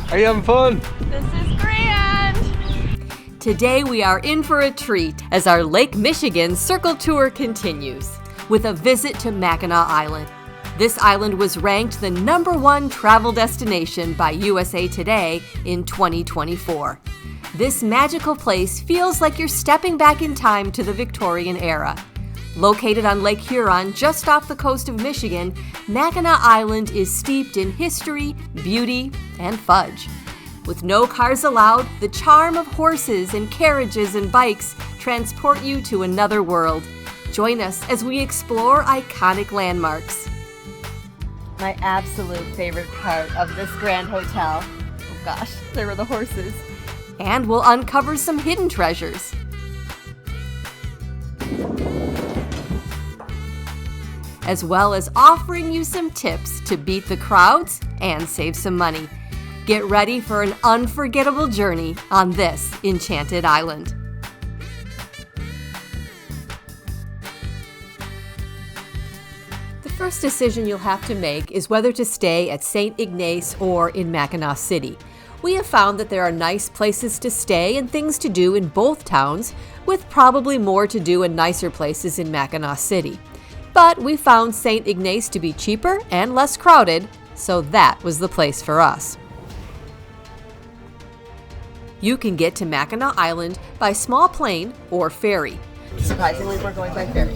Are you having fun? This is grand! Today we are in for a treat as our Lake Michigan Circle Tour continues with a visit to Mackinac Island. This island was ranked the #1 travel destination by USA Today in 2024. This magical place feels like you're stepping back in time to the Victorian era. Located on Lake Huron, just off the coast of Michigan, Mackinac Island is steeped in history, beauty, and fudge. With no cars allowed, the charm of horses and carriages and bikes transport you to another world. Join us as we explore iconic landmarks. My absolute favorite part of this grand hotel, oh gosh, there were the horses. And we'll uncover some hidden treasures. As well as offering you some tips to beat the crowds and save some money. Get ready for an unforgettable journey on this enchanted island. The first decision you'll have to make is whether to stay at St. Ignace or in Mackinac City. We have found that there are nice places to stay and things to do in both towns, with probably more to do and nicer places in Mackinac City. But we found St. Ignace to be cheaper and less crowded, so that was the place for us. You can get to Mackinac Island by small plane or ferry. Surprisingly, we're going by ferry.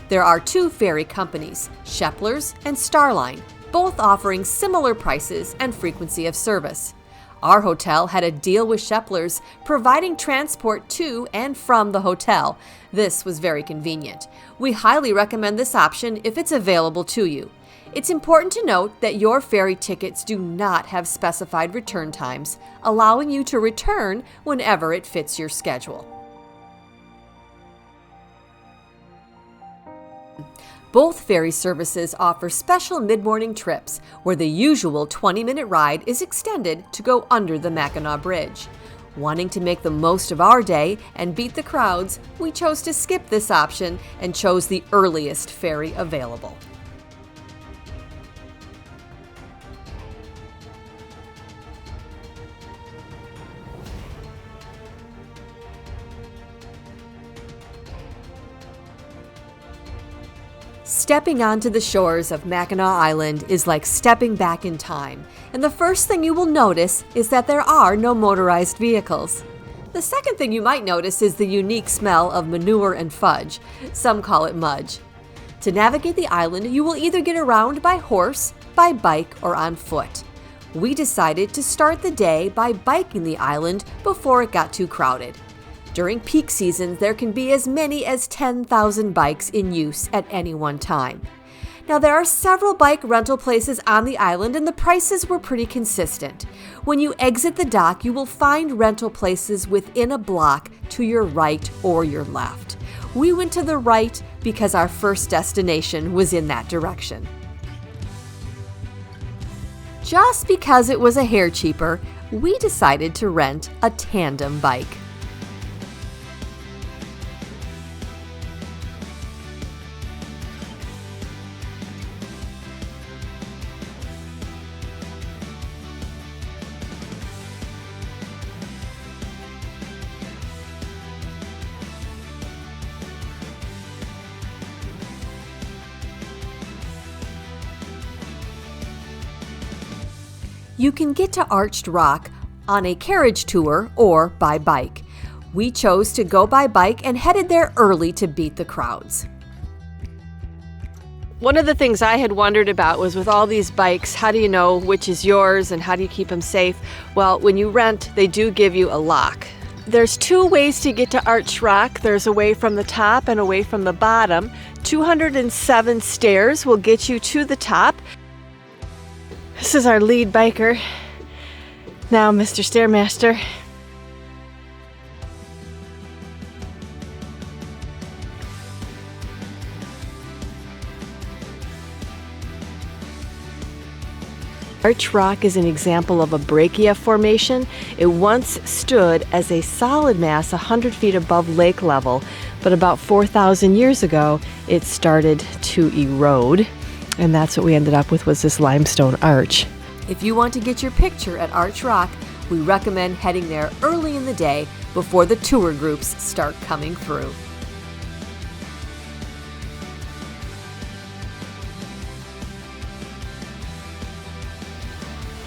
There are 2 ferry companies, Shepler's and Starline, both offering similar prices and frequency of service. Our hotel had a deal with Shepler's, providing transport to and from the hotel. This was very convenient. We highly recommend this option if it's available to you. It's important to note that your ferry tickets do not have specified return times, allowing you to return whenever it fits your schedule. Both ferry services offer special mid-morning trips where the usual 20-minute ride is extended to go under the Mackinac Bridge. Wanting to make the most of our day and beat the crowds, we chose to skip this option and chose the earliest ferry available. Stepping onto the shores of Mackinac Island is like stepping back in time, and the first thing you will notice is that there are no motorized vehicles. The second thing you might notice is the unique smell of manure and fudge. Some call it mudge. To navigate the island, you will either get around by horse, by bike, or on foot. We decided to start the day by biking the island before it got too crowded. During peak seasons, there can be as many as 10,000 bikes in use at any one time. Now, there are several bike rental places on the island and the prices were pretty consistent. When you exit the dock, you will find rental places within a block to your right or your left. We went to the right because our first destination was in that direction. Just because it was a hair cheaper, we decided to rent a tandem bike. You can get to Arched Rock on a carriage tour or by bike. We chose to go by bike and headed there early to beat the crowds. One of the things I had wondered about was with all these bikes, how do you know which is yours and how do you keep them safe? Well, when you rent, they do give you a lock. There's 2 ways to get to Arched Rock. There's a way from the top and a way from the bottom. 207 stairs will get you to the top. This is our lead biker. Now, Mr. Stairmaster. Arched Rock is an example of a breccia formation. It once stood as a solid mass 100 feet above lake level, but about 4,000 years ago, it started to erode. And that's what we ended up with, was this limestone arch. If you want to get your picture at Arch Rock, we recommend heading there early in the day before the tour groups start coming through.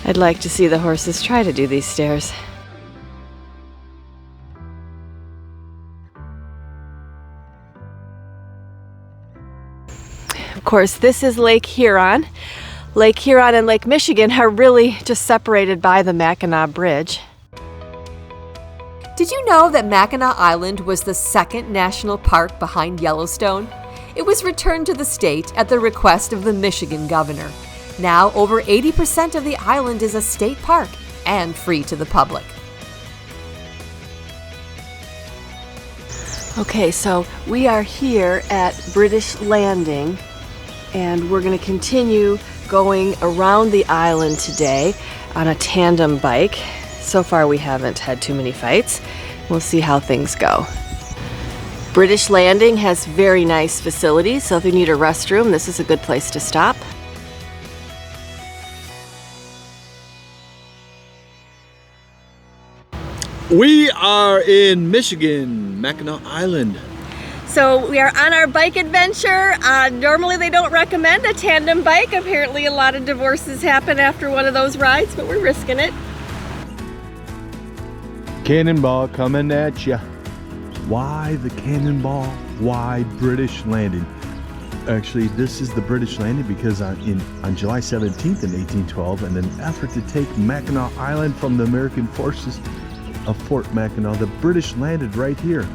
I'd like to see the horses try to do these stairs. Of course, this is Lake Huron. Lake Huron and Lake Michigan are really just separated by the Mackinac Bridge. Did you know that Mackinac Island was the second national park behind Yellowstone? It was returned to the state at the request of the Michigan governor. Now, over 80% of the island is a state park and free to the public. Okay, so we are here at British Landing, and we're going to continue going around the island today on a tandem bike. So far we haven't had too many fights. We'll see how things go. British Landing has very nice facilities, so if you need a restroom, this is a good place to stop. We are in Michigan, Mackinac Island. So we are on our bike adventure. Normally they don't recommend a tandem bike. Apparently a lot of divorces happen after one of those rides, but we're risking it. Cannonball coming at ya. Why the Cannonball? Why British Landing? Actually, this is the British Landing because on July 17th in 1812, in an effort to take Mackinac Island from the American forces of Fort Mackinac, the British landed right here.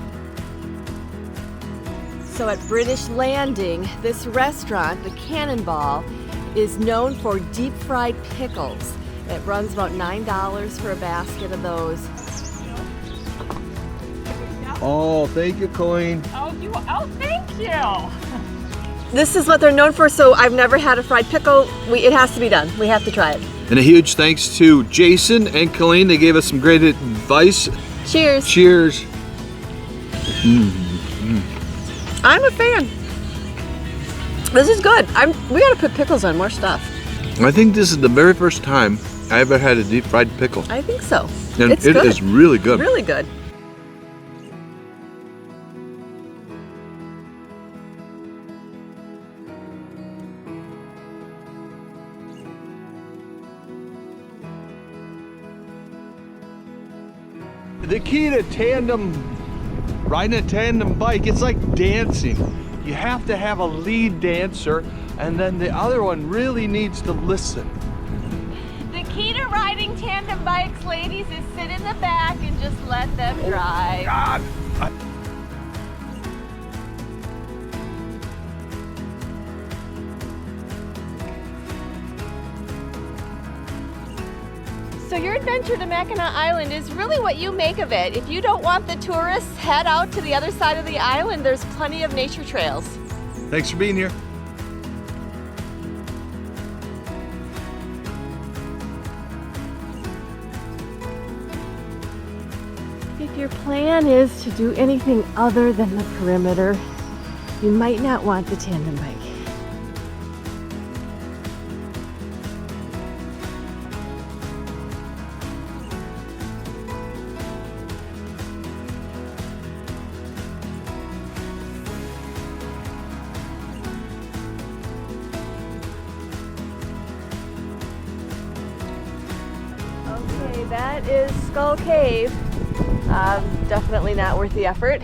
So at British Landing, this restaurant, the Cannonball, is known for deep fried pickles. It runs about $9 for a basket of those. Oh, thank you, Colleen. Oh, thank you. This is what they're known for, so I've never had a fried pickle. It has to be done. We have to try it. And a huge thanks to Jason and Colleen. They gave us some great advice. Cheers. Cheers. I'm a fan. This is good. We gotta put pickles on more stuff. I think this is the very first time I ever had a deep fried pickle. I think so. And It's it good. is really good. Really good. The key to riding a tandem bike, it's like dancing. You have to have a lead dancer, and then the other one really needs to listen. The key to riding tandem bikes, ladies, is sit in the back and just let them drive. God! So your adventure to Mackinac Island is really what you make of it. If you don't want the tourists, head out to the other side of the island. There's plenty of nature trails. Thanks for being here. If your plan is to do anything other than the perimeter, you might not want the tandem bike. Okay, that is Skull Cave. Definitely not worth the effort.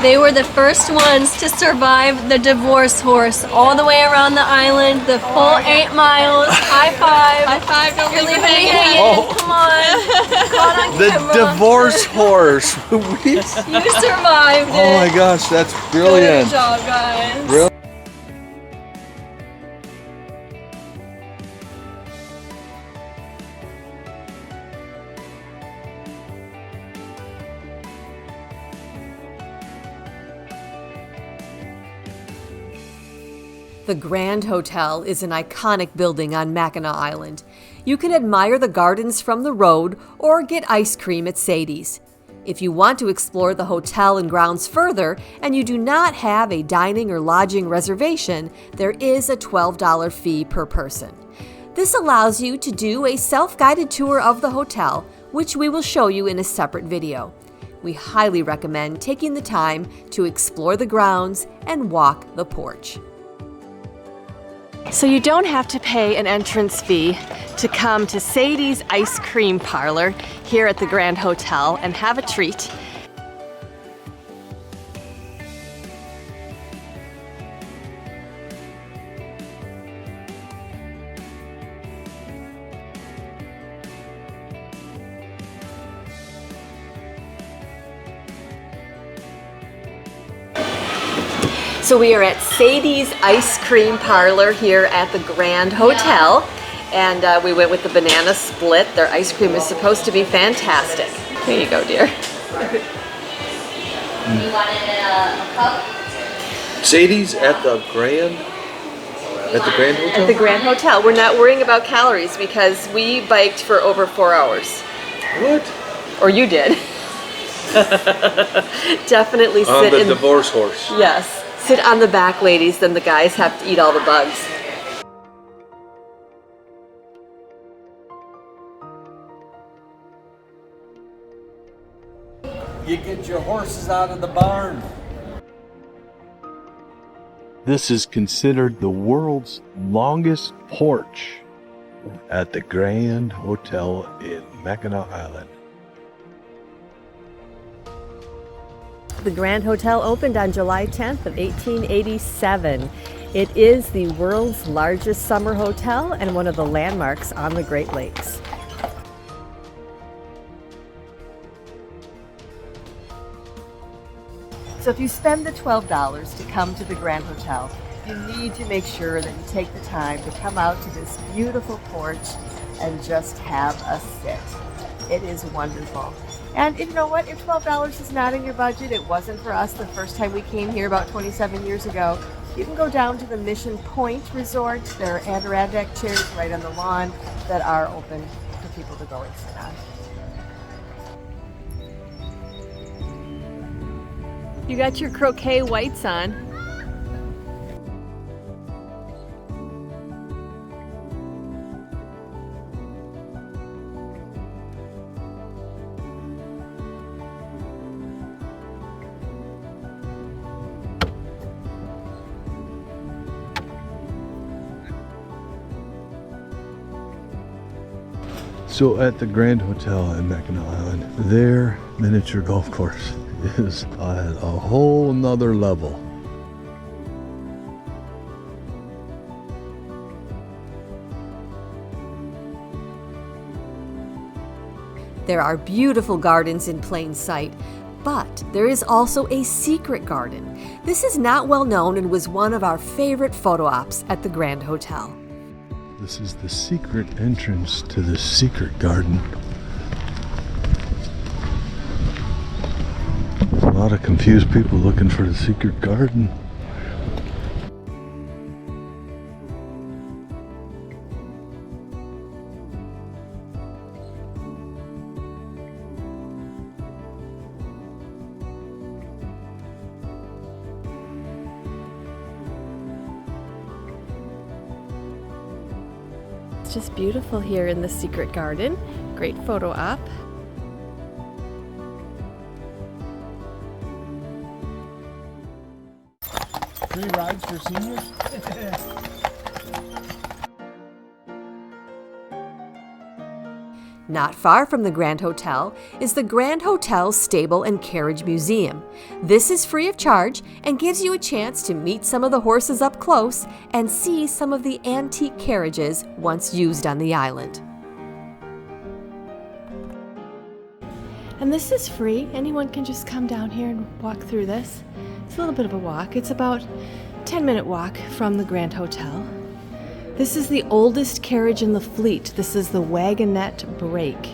They were the first ones to survive the divorce horse all the way around the island, the full 8 miles. High five. High five, don't You're leaving me hanging. Come on. Caught on The camera. divorce horse. You survived it. Oh my gosh, that's brilliant. Good job, guys. Brilliant. The Grand Hotel is an iconic building on Mackinac Island. You can admire the gardens from the road or get ice cream at Sadie's. If you want to explore the hotel and grounds further and you do not have a dining or lodging reservation, there is a $12 fee per person. This allows you to do a self-guided tour of the hotel, which we will show you in a separate video. We highly recommend taking the time to explore the grounds and walk the porch. So you don't have to pay an entrance fee to come to Sadie's Ice Cream Parlor here at the Grand Hotel and have a treat. So we are at Sadie's Ice Cream Parlor here at the Grand Hotel, and we went with the banana split. Their ice cream is supposed to be fantastic. Here you go, dear. You wanted a cup? Sadie's at the Grand Hotel? At the Grand Hotel. We're not worrying about calories because we biked for over 4 hours. What? Or you did. Definitely sit On the in divorce horse. Yes. Sit on the back, ladies, then the guys have to eat all the bugs. You get your horses out of the barn. This is considered the world's longest porch at the Grand Hotel in Mackinac Island. The Grand Hotel opened on July 10th of 1887. It is the world's largest summer hotel and one of the landmarks on the Great Lakes. So if you spend the $12 to come to the Grand Hotel, you need to make sure that you take the time to come out to this beautiful porch and just have a sit. It is wonderful. And you know what? If $12 is not in your budget, it wasn't for us the first time we came here about 27 years ago. You can go down to the Mission Point Resort. There are Adirondack chairs right on the lawn that are open for people to go and sit on. You got your croquet whites on. So at the Grand Hotel in Mackinac Island, their miniature golf course is at a whole nother level. There are beautiful gardens in plain sight, but there is also a secret garden. This is not well known and was one of our favorite photo ops at the Grand Hotel. This is the secret entrance to the secret garden. A lot of confused people looking for the secret garden. It's just beautiful here in the secret garden. Great photo op. Free rides for seniors? Not far from the Grand Hotel is the Grand Hotel Stable and Carriage Museum. This is free of charge and gives you a chance to meet some of the horses up close and see some of the antique carriages once used on the island. And this is free. Anyone can just come down here and walk through this. It's a little bit of a walk. It's about a 10-minute walk from the Grand Hotel. This is the oldest carriage in the fleet. This is the Wagonette Brake.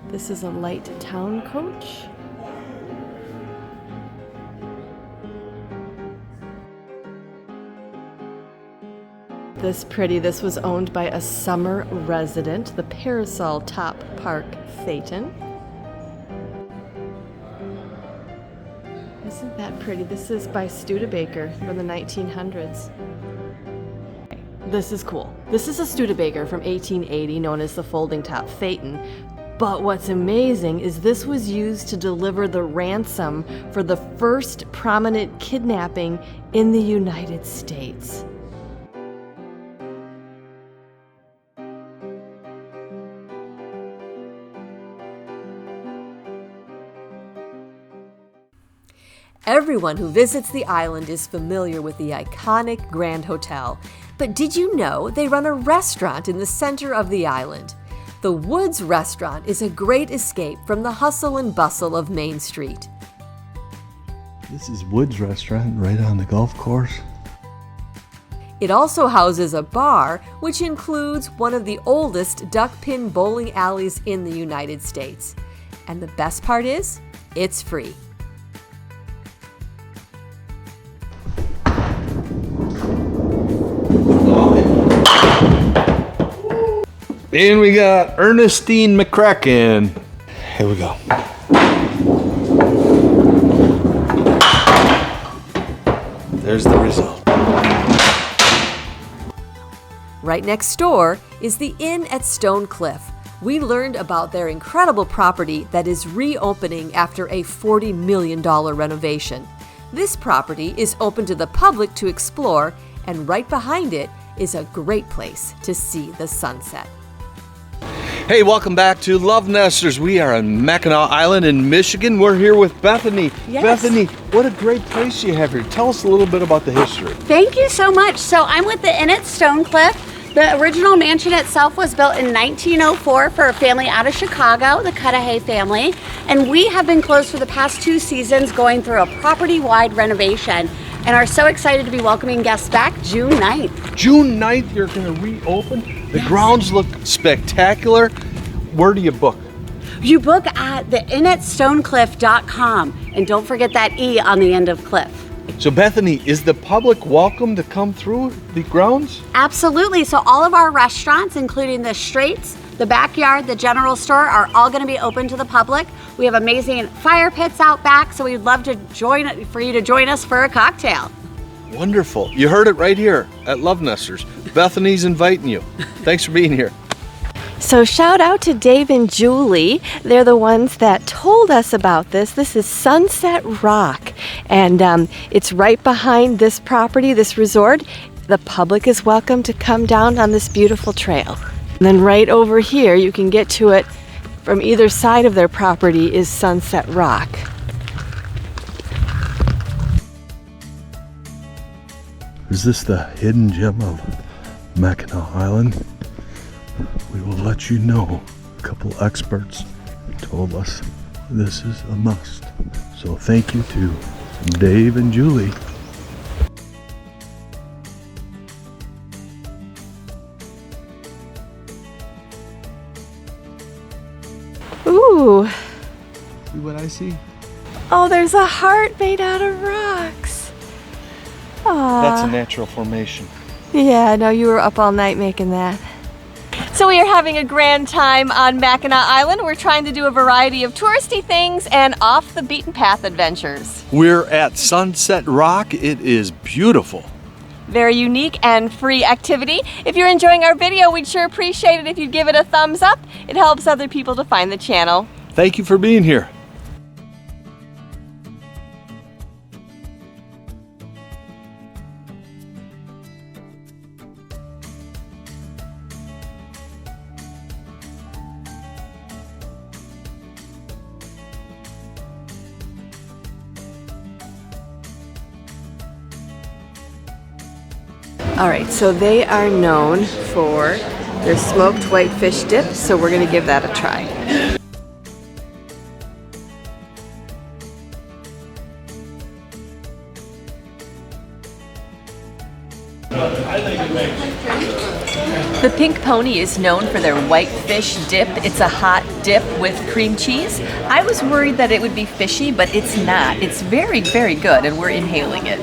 This is a light town coach. this pretty? This was owned by a summer resident, the Parasol Top Park Phaeton. Isn't that pretty? This is by Studebaker from the 1900s. This is cool. This is a Studebaker from 1880 known as the folding top Phaeton. But what's amazing is this was used to deliver the ransom for the first prominent kidnapping in the United States. Everyone who visits the island is familiar with the iconic Grand Hotel. But did you know they run a restaurant in the center of the island? The Woods Restaurant is a great escape from the hustle and bustle of Main Street. This is Woods Restaurant right on the golf course. It also houses a bar, which includes one of the oldest duck-pin bowling alleys in the United States. And the best part is, it's free. And we got Ernestine McCracken. Here we go. There's the result. Right next door is the Inn at StoneCliffe. We learned about their incredible property that is reopening after a $40 million renovation. This property is open to the public to explore, and right behind it is a great place to see the sunset. Hey, welcome back to LoveNesters. We are on Mackinac Island in Michigan. We're here with Bethany. Yes. Bethany, what a great place you have here. Tell us a little bit about the history. Thank you so much. So I'm with the Inn at StoneCliffe. The original mansion itself was built in 1904 for a family out of Chicago, the Cudahy family. And we have been closed for the past 2 seasons going through a property-wide renovation and are so excited to be welcoming guests back June 9th. June 9th, you're going to reopen. The grounds look spectacular. Where do you book? You book at theinnatstonecliffe.com, and don't forget that E on the end of cliff. So Bethany, is the public welcome to come through the grounds? Absolutely. So all of our restaurants, including the Straits, the backyard, the general store, are all going to be open to the public. We have amazing fire pits out back, so we'd love to for you to join us for a cocktail. Wonderful. You heard it right here at LoveNesters. Bethany's inviting you. Thanks for being here. So shout out to Dave and Julie. They're the ones that told us about this. This is Sunset Rock, and it's right behind this property, this resort. The public is welcome to come down on this beautiful trail. And then right over here, you can get to it from either side of their property is Sunset Rock. Is this the hidden gem of Mackinac Island? We will let you know. A couple experts told us this is a must. So thank you to Dave and Julie. Ooh, See what I see? oh, there's a heart made out of rocks. Aww. That's a natural formation. Yeah, no, you were up all night making that. So we are having a grand time on Mackinac Island. We're trying to do a variety of touristy things and off the beaten path adventures. We're at Sunset Rock. It is beautiful. Very unique and free activity. If you're enjoying our video, we'd sure appreciate it if you'd give it a thumbs up. It helps other people to find the channel. Thank you for being here. All right, so they are known for their smoked whitefish dip, so we're gonna give that a try. The Pink Pony is known for their whitefish dip. It's a hot dip with cream cheese. I was worried that it would be fishy, but it's not. It's very, very good, and we're inhaling it.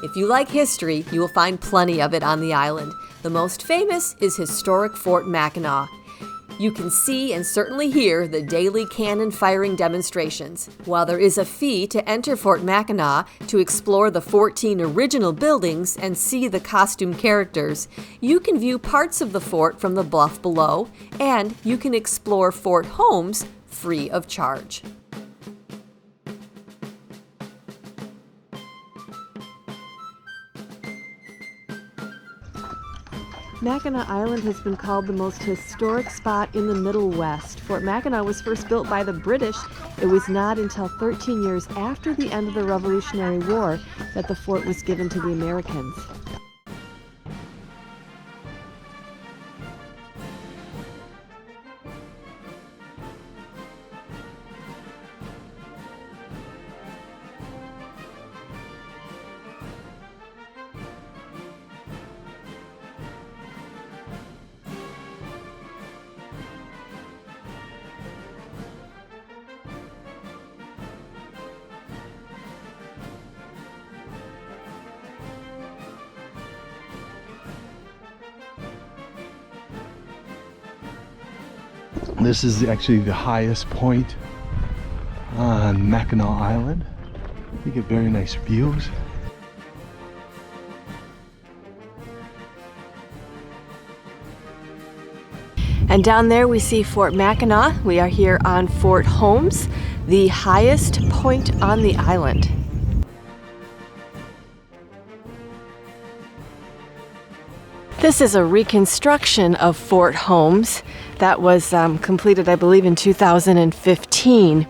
If you like history, you will find plenty of it on the island. The most famous is historic Fort Mackinac. You can see and certainly hear the daily cannon firing demonstrations. While there is a fee to enter Fort Mackinac to explore the 14 original buildings and see the costume characters, you can view parts of the fort from the bluff below, and you can explore Fort Holmes free of charge. Mackinac Island has been called the most historic spot in the Middle West. Fort Mackinac was first built by the British. It was not until 13 years after the end of the Revolutionary War that the fort was given to the Americans. This is actually the highest point on Mackinac Island. You get very nice views. And down there we see Fort Mackinac. We are here on Fort Holmes, the highest point on the island. This is a reconstruction of Fort Holmes that was completed, I believe, in 2015.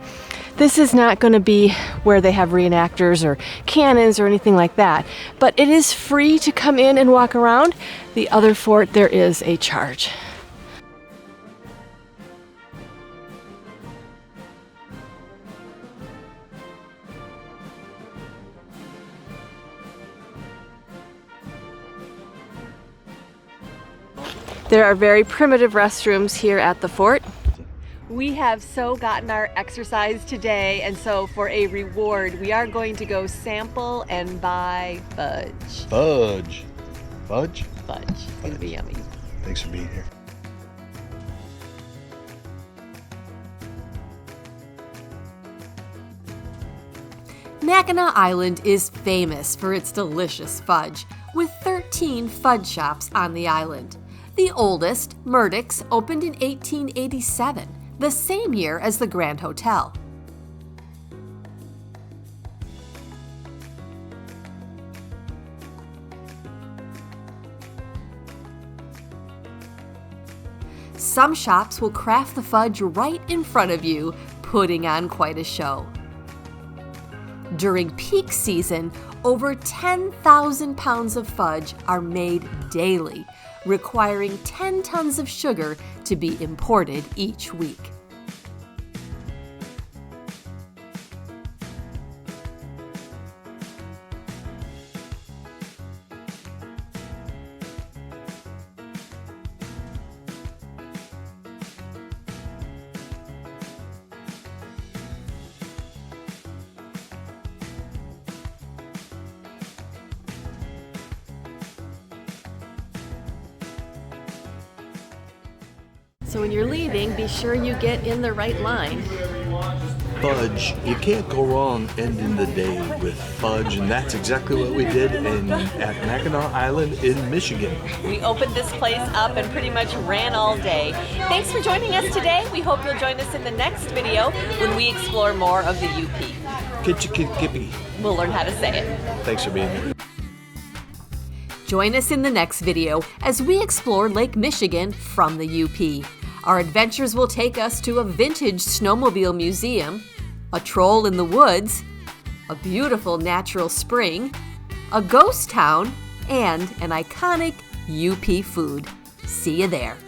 This is not going to be where they have reenactors or cannons or anything like that, but it is free to come in and walk around. The other fort, there is a charge. There are very primitive restrooms here at the fort. We have so gotten our exercise today, and so for a reward, we are going to go sample and buy fudge. Fudge. Fudge? Fudge. It's gonna be yummy. Thanks for being here. Mackinac Island is famous for its delicious fudge, with 13 fudge shops on the island. The oldest, Murdoch's, opened in 1887, the same year as the Grand Hotel. Some shops will craft the fudge right in front of you, putting on quite a show. During peak season, over 10,000 pounds of fudge are made daily, requiring 10 tons of sugar to be imported each week. So when you're leaving, be sure you get in the right line. Fudge. You can't go wrong ending the day with fudge, and that's exactly what we did at Mackinac Island in Michigan. We opened this place up and pretty much ran all day. Thanks for joining us today. We hope you'll join us in the next video when we explore more of the UP. Kitchi-kit-kippy. We'll learn how to say it. Thanks for being here. Join us in the next video as we explore Lake Michigan from the UP. Our adventures will take us to a vintage snowmobile museum, a troll in the woods, a beautiful natural spring, a ghost town, and an iconic UP food. See you there.